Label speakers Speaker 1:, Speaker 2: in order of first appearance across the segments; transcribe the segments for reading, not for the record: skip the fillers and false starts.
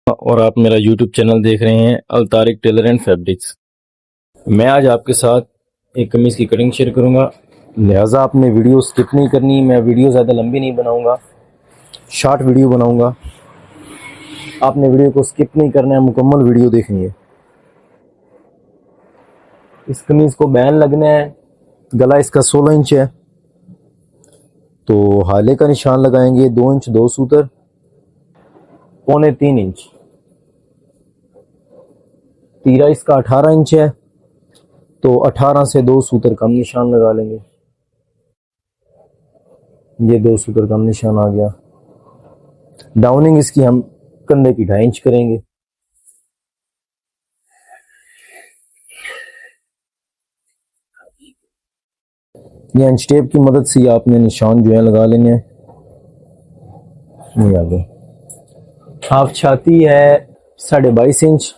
Speaker 1: और आप मेरा YouTube चैनल देख रहे हैं अल तारिक टेलर एंड फैब्रिक्स। मैं आज आपके साथ एक कमीज़ की कटिंग शेयर करूंगा, लिहाजा आपने वीडियो स्किप नहीं करनी। मैं वीडियो ज़्यादा लंबी नहीं बनाऊंगा, शॉर्ट वीडियो बनाऊंगा। आपने वीडियो को स्किप नहीं करना है, मुकम्मल वीडियो देखनी है। इस कमीज़ को बैन लगना है। गला इसका 16 इंच है, तो हाले का निशान लगाएंगे 2 इंच 2 सूतर, पौने 3 इंच। तीरा इसका 18 इंच है, तो 18 से 2 सूतर कम निशान लगा लेंगे। ये 2 सूतर कम निशान आ गया। डाउनिंग इसकी हम कंधे की 2.5 इंच करेंगे। ये इंच टेप की मदद से आपने निशान जो है लगा लेने हैं। ये आगे हाफ छाती है 22.5 इंच,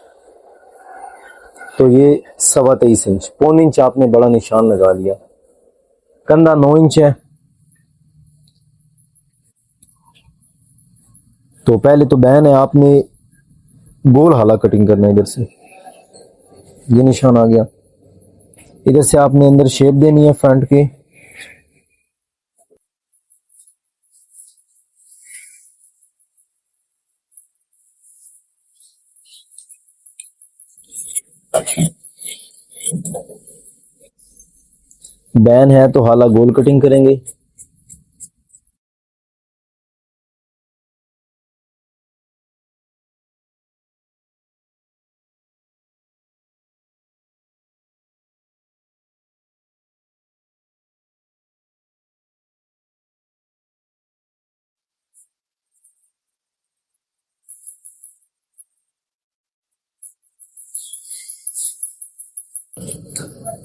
Speaker 1: तो ये 23.25 इंच, पौन इंच आपने बड़ा निशान लगा लिया। कंधा 9 इंच है, तो पहले तो बैन है, आपने गोल हाला कटिंग करना है। इधर से ये निशान आ गया, इधर से आपने अंदर शेप देनी है फ्रंट की। बैन है तो हाला गोल कटिंग करेंगे।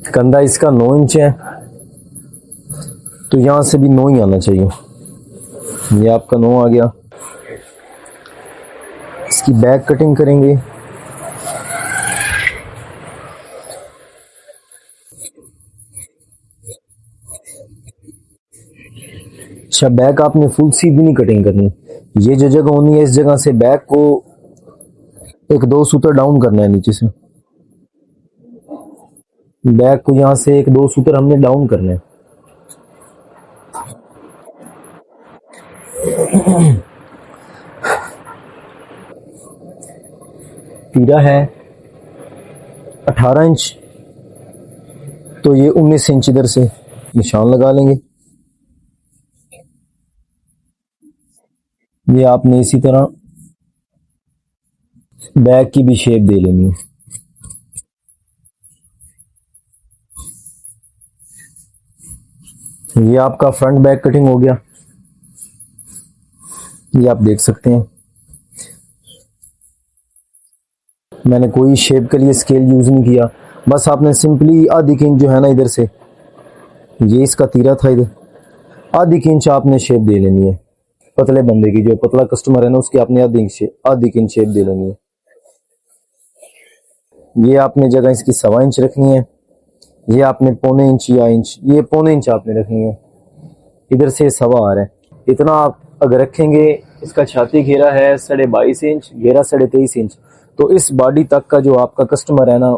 Speaker 1: कंधा इसका 9 इंच है, तो यहां से भी 9 ही आना चाहिए। ये आपका 9 आ गया। इसकी बैक कटिंग करेंगे। अच्छा, बैक आपने फुल सीधी नहीं कटिंग करनी। ये जो जगह होनी है, इस जगह से बैक को 1-2 सूत्र डाउन करना है नीचे से। बैक को यहां से 1-2 सूत्र हमने डाउन करना है। तीरा है 18 इंच, तो ये 19 इंच इधर से निशान लगा लेंगे। ये आपने इसी तरह बैक की भी शेप दे लेनी है। ये आपका फ्रंट बैक कटिंग हो गया, ये आप देख सकते हैं। मैंने कोई शेप के लिए स्केल यूज नहीं किया, बस आपने सिंपली आधी इंच जो है ना, इधर से ये इसका तीरा था, इधर आधी इंच आपने शेप दे लेनी है। पतले बंदे की, जो पतला कस्टमर है ना, उसकी आपने आधी इंच शेप दे लेनी है। ये आपने जगह इसकी 1.25 इंच रखनी है। ये आपने पौने इंच या इंच, ये पौने इंच आपने रखनी है। इधर से 1.25 आ रहा है, इतना आप अगर रखेंगे। इसका छाती घेरा है 22.5 इंच, घेरा 23.5 इंच, तो इस बॉडी तक का जो आपका कस्टमर है ना,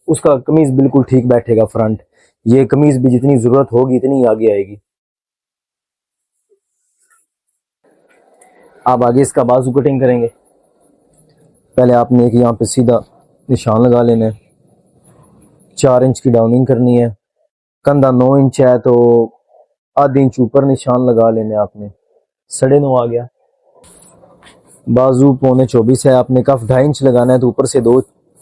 Speaker 1: उसका कमीज बिल्कुल ठीक बैठेगा फ्रंट। ये कमीज भी जितनी जरूरत होगी इतनी आगे आएगी। आप आगे इसका बाजू कटिंग करेंगे। पहले आपने एक यहाँ पे सीधा निशान लगा लेना है, 4 इंच की डाउनिंग करनी है। कंधा 9 इंच है, तो आधी इंच ऊपर निशान लगा लेने आपने, 9.5 आ गया। बाजू पौने 24 है, आपने कफ 2.5 इंच लगाना है, तो ऊपर से 2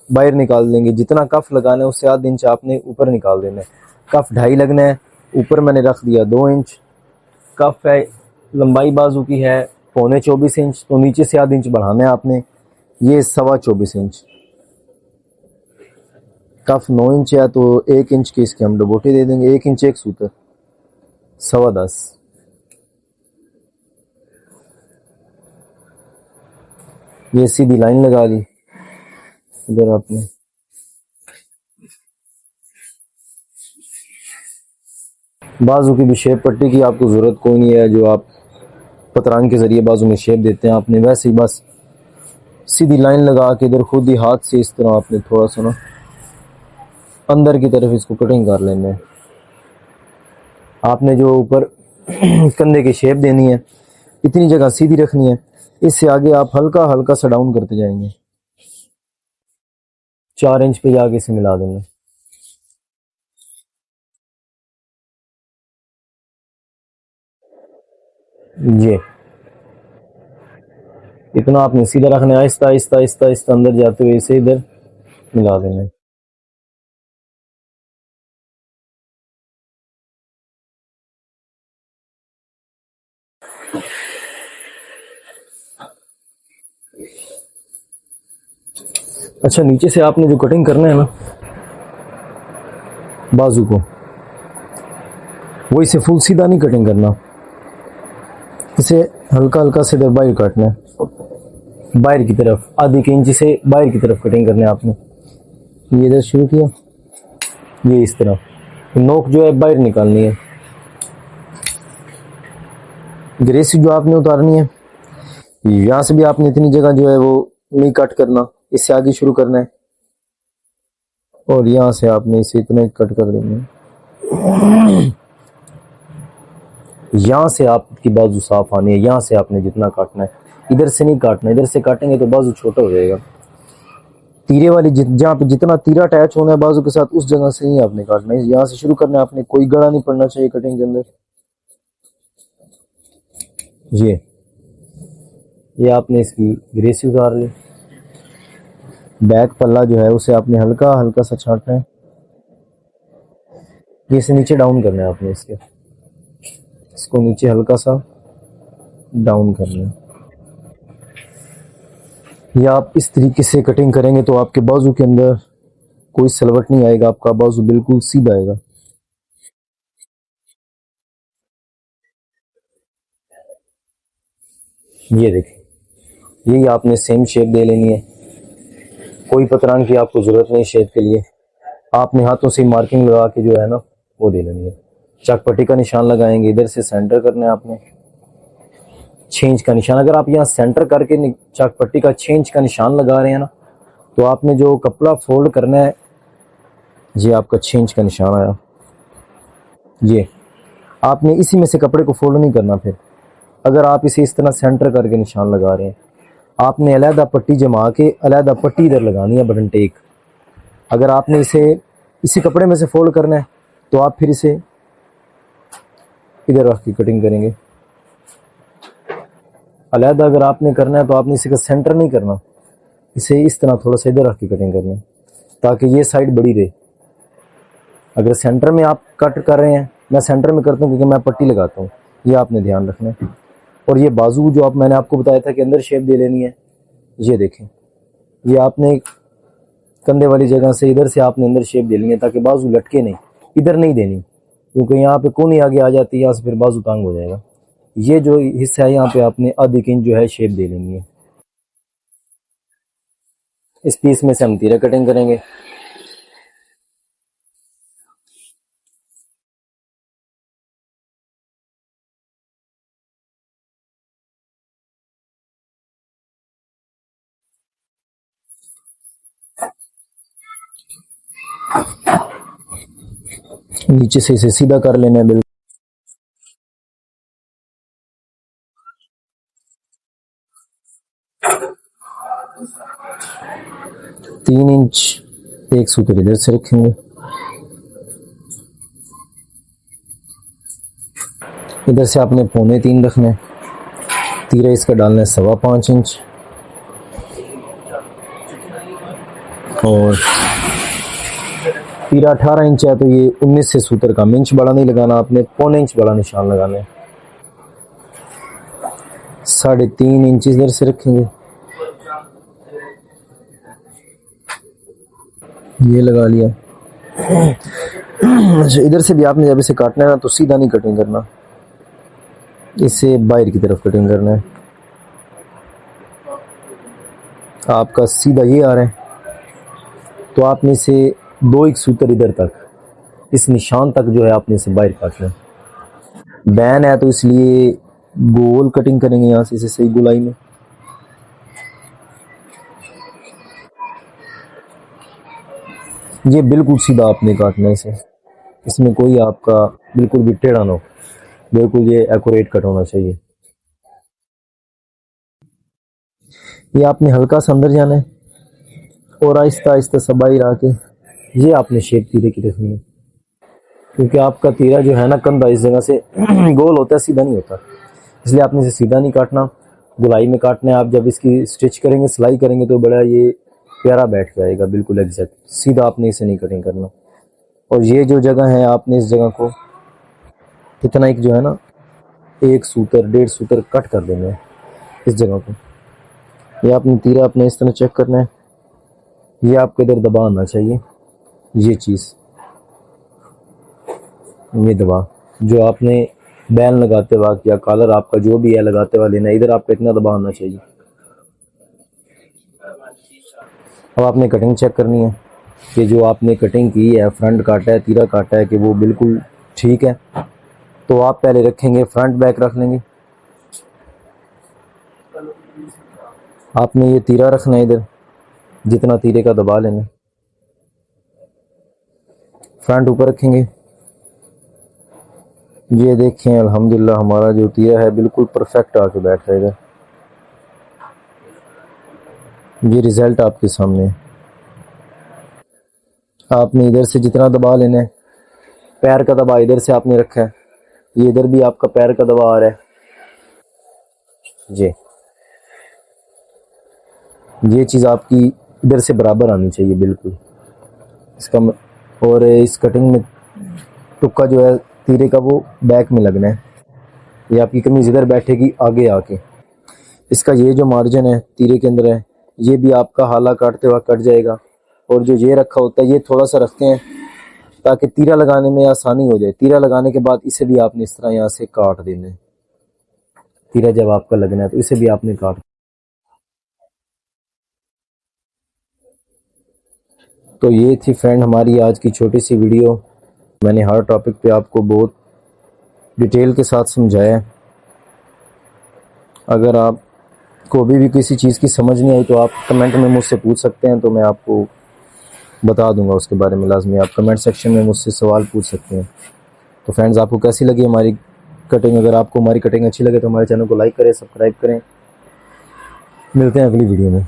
Speaker 1: बाहर निकाल देंगे। जितना कफ लगाना है उससे आधा इंच आपने ऊपर निकाल देना है। कफ 2.5 लगना है, ऊपर मैंने रख दिया 2 इंच। कफ है, लंबाई बाजू की है पौने 24 इंच, तो नीचे से आधा इंच बढ़ाना है आपने, ये 24.25 इंच। कफ 9 इंच है, तो 1 इंच की इसके हम डबोटी दे देंगे, 1 इंच 1 सूत्र, 10.25। ये सीधी लाइन लगा ली इधर आपने। बाजू की भी शेप पट्टी की आपको जरूरत कोई नहीं है, जो आप पतरान के जरिए बाजू में शेप देते हैं आपने, वैसे ही बस सीधी लाइन लगा के इधर खुद ही हाथ से इस तरह आपने थोड़ा सा ना अंदर की तरफ इसको कटिंग कर लेना है। आपने जो ऊपर कंधे की शेप देनी है इतनी जगह सीधी रखनी है, इससे आगे आप हल्का हल्का सा डाउन करते जाएंगे, 4 इंच पे आगे से मिला देंगे। ये इतना आपने सीधा रखना है, आहिस्ता आहिस्ता आहिस्ता आहिस्ता अंदर जाते हुए इसे इधर मिला देना है। अच्छा, नीचे से आपने जो कटिंग करना है ना बाजू को, वो इसे फुल सीधा नहीं कटिंग करना, इसे हल्का हल्का से इधर बाहर काटना है, बाहर की तरफ आधी के इंच से बाहर की तरफ कटिंग करना है आपने। ये इधर शुरू किया, ये इस तरह नोक जो है बाहर निकालनी है, ग्रेसी जो आपने उतारनी है। यहाँ से भी आपने इतनी जगह जो है वो नहीं कट करना, इससे आगे शुरू करना है, और यहाँ से आपने इसे इतना कट कर देना है। यहाँ से आपकी बाजू साफ आनी है, यहाँ से आपने जितना काटना है, इधर से नहीं काटना, इधर से काटेंगे तो बाजू छोटा हो जाएगा। तीरे वाली जहाँ पे जितना तीरा अटैच होना है बाजू के साथ उस जगह से ही आपने काटना है, यहाँ से शुरू करना है आपने, कोई गड़ा नहीं पड़ना चाहिए कटिंग के अंदर। ये आपने इसकी ग्रेसी उतार ली, बैक पल्ला जो है उसे आपने हल्का हल्का सा छांटना है, इसे नीचे डाउन करना है आपने, इसको नीचे हल्का सा डाउन करना है। या आप इस तरीके से कटिंग करेंगे तो आपके बाजू के अंदर कोई सलवट नहीं आएगा, आपका बाजू बिल्कुल सीधा आएगा। ये देखिए, यही आपने सेम शेप दे लेनी है, कोई पतरान की आपको जरूरत नहीं शेप के लिए, आपने हाथों से मार्किंग लगा के जो है ना वो दे लेनी है। चक पट्टी का निशान लगाएंगे, इधर से सेंटर करना है आपने, छेंच का निशान, अगर आप यहाँ सेंटर करके चक पट्टी का छेंच का निशान लगा रहे हैं ना तो आपने जो कपड़ा फोल्ड करना है, ये आपका छेंच का निशान आया, ये आपने इसी में से कपड़े को फोल्ड नहीं करना। फिर अगर आप इसे इस तरह सेंटर करके निशान लगा रहे हैं, आपने अलहदा पट्टी जमा के अलहदा पट्टी इधर लगानी है बटन टेक। अगर आपने इसे इसी कपड़े में से फोल्ड करना है तो आप फिर इसे इधर रख के कटिंग करेंगे। अलहदा अगर आपने करना है तो आपने इसे का सेंटर नहीं करना, इसे इस तरह थोड़ा सा इधर रख के कटिंग करनी है ताकि ये साइड बड़ी रहे। अगर सेंटर में आप कट कर रहे हैं, मैं सेंटर में करता हूँ क्योंकि मैं पट्टी लगाता हूँ, ये आपने ध्यान रखना है। और ये बाजू जो आप मैंने आपको बताया था कि अंदर शेप दे लेनी है, ये देखें, ये आपने कंधे वाली जगह से इधर से आपने अंदर शेप दे लेनी है ताकि बाजू लटके नहीं, इधर नहीं देनी क्योंकि यहाँ पे कोनी आगे आ जाती है, यहाँ से फिर बाजू तंग हो जाएगा। ये जो हिस्सा है यहाँ पे आपने आधी इंच जो है शेप दे लेनी है। इस पीस में से हम तीरा कटिंग करेंगे। नीचे से इसे सीधा कर लेना है बिल्कुल। 3 इंच एक सूत्र इधर से रखेंगे, इधर से आपने 3.25 रखना है, तीरा इसका डालना है 5.25 इंच, और तीरा 18 इंच है तो ये 19 से सूत्र का इंच बड़ा नहीं लगाना, आपने 0.25 इंच बड़ा निशान लगाना है। 3.5 इंच इधर से रखेंगे, ये लगा लिया। अच्छा, इधर से भी आपने जब इसे काटना है ना तो सीधा नहीं कटिंग करना, इसे बाहर की तरफ कटिंग करना है। आपका सीधा ये आ रहा है तो आपने इसे 2 सूत्र इधर तक, इस निशान तक जो है आपने इसे बाहर काटना है। बैन है तो इसलिए गोल कटिंग करेंगे, यहाँ से इसे सही गोलाई में। ये बिल्कुल सीधा आपने काटना है इसे, इसमें कोई आपका बिल्कुल भी टेढ़ा ना हो, बिल्कुल ये एक्यूरेट कट होना चाहिए। ये आपने हल्का सा अंदर जाना है और आहिस्ता आहिस्ता सबाई रहा के ये आपने शेप तीरे की रखनी है, क्योंकि आपका तीरा जो है ना कंधा इस जगह से गोल होता है, सीधा नहीं होता, इसलिए आपने इसे सीधा नहीं काटना, गुलाई में काटना है। आप जब इसकी स्टिच करेंगे, सिलाई करेंगे तो बड़ा ये प्यारा बैठ जाएगा, बिल्कुल एग्जैक्ट सीधा आपने इसे नहीं कटिंग करना। और ये जो जगह है आपने इस जगह को कितना एक जो है ना 1 सूतर 1.5 सूतर कट कर देना है इस जगह को। ये आपने तीरा अपने इस तरह चेक करना है, ये आपके इधर दबा आना चाहिए, ये चीज़ ये दबा जो आपने बैन लगाते वक्त या कॉलर आपका जो भी है लगाते हुआ लेना, इधर आपका इतना दबा आना चाहिए। अब आपने कटिंग चेक करनी है कि जो आपने कटिंग की है, फ्रंट काटा है, तीरा काटा है, कि वो बिल्कुल ठीक है। तो आप पहले रखेंगे फ्रंट बैक रख लेंगे, आपने ये तीरा रखना है इधर, जितना तीरे का दबा लेना, फ्रंट ऊपर रखेंगे। ये देखें अल्हम्दुलिल्लाह हमारा जो तीरा है बिल्कुल परफेक्ट आके बैठ रहा है इधर, ये रिजल्ट आपके सामने है। आपने इधर से जितना दबा लेना है, पैर का दबा इधर से आपने रखा है, ये इधर भी आपका पैर का दबा आ रहा है, ये चीज़ आपकी इधर से बराबर आनी चाहिए बिल्कुल इसका और इस कटिंग में टुक्का जो है तीरे का वो बैक में लगना है, ये आपकी कमीज इधर बैठेगी आगे आके। इसका ये जो मार्जिन है तीरे के अंदर है, ये भी आपका हाला काटते वक्त कट जाएगा। और जो ये रखा होता है ये थोड़ा सा रखते हैं ताकि तीरा लगाने में आसानी हो जाए। तीरा लगाने के बाद इसे भी आपने इस तरह यहाँ से काट देना है, तीरा जब आपका लगना है तो इसे भी आपने काट। तो ये थी फ्रेंड हमारी आज की छोटी सी वीडियो, मैंने हर टॉपिक पे आपको बहुत डिटेल के साथ समझाया है। अगर आपको अभी भी किसी चीज़ की समझ नहीं आई तो आप कमेंट में मुझसे पूछ सकते हैं, तो मैं आपको बता दूंगा उसके बारे में। लाजमी आप कमेंट सेक्शन में मुझसे सवाल पूछ सकते हैं। तो फ्रेंड्स आपको कैसी लगी हमारी कटिंग? अगर आपको हमारी कटिंग अच्छी लगे तो हमारे चैनल को लाइक करें, सब्सक्राइब करें। मिलते हैं अगली वीडियो में।